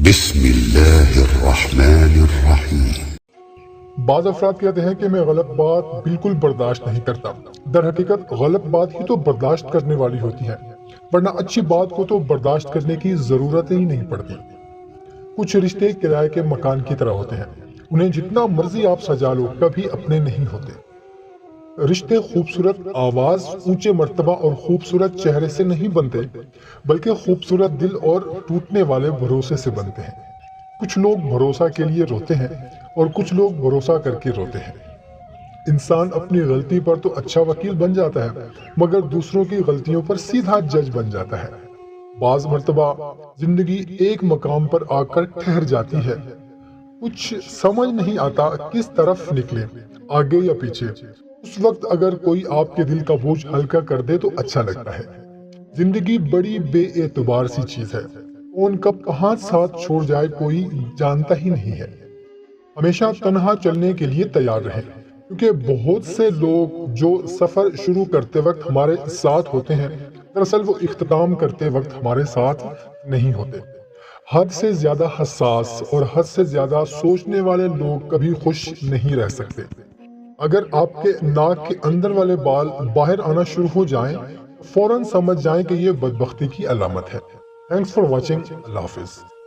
بسم اللہ الرحمن الرحیم۔ بعض افراد کہتے ہیں کہ میں غلط بات بالکل برداشت نہیں کرتا۔ در حقیقت غلط بات ہی تو برداشت کرنے والی ہوتی ہے، ورنہ اچھی بات کو تو برداشت کرنے کی ضرورت ہی نہیں پڑتی۔ کچھ رشتے کرائے کے مکان کی طرح ہوتے ہیں، انہیں جتنا مرضی آپ سجا لو کبھی اپنے نہیں ہوتے۔ رشتے خوبصورت آواز، اونچے مرتبہ اور خوبصورت چہرے سے نہیں بنتے، بلکہ خوبصورت دل اور ٹوٹنے والے بھروسے سے بنتے ہیں۔ کچھ لوگ بھروسہ کے لیے روتے ہیں اور کچھ لوگ بھروسہ کر کے روتے ہیں۔ انسان اپنی غلطی پر تو اچھا وکیل بن جاتا ہے، مگر دوسروں کی غلطیوں پر سیدھا جج بن جاتا ہے۔ بعض مرتبہ زندگی ایک مقام پر آ کر ٹھہر جاتی ہے، کچھ سمجھ نہیں آتا کس طرف نکلے، آگے یا پیچھے۔ اس وقت اگر کوئی آپ کے دل کا بوجھ ہلکا کر دے تو اچھا لگتا ہے۔ زندگی بڑی بے اعتبار سی چیز ہے، کون کب کہاں ساتھ چھوڑ جائے کوئی جانتا ہی نہیں ہے۔ ہمیشہ تنہا چلنے کے لیے تیار رہیں، کیونکہ بہت سے لوگ جو سفر شروع کرتے وقت ہمارے ساتھ ہوتے ہیں، دراصل وہ اختتام کرتے وقت ہمارے ساتھ نہیں ہوتے۔ حد سے زیادہ حساس اور حد سے زیادہ سوچنے والے لوگ کبھی خوش نہیں رہ سکتے۔ اگر آپ کے ناک کے اندر والے بال باہر آنا شروع ہو جائیں، فوراً سمجھ جائیں کہ یہ بدبختی کی علامت ہے۔ Thanks for watching. اللہ حافظ۔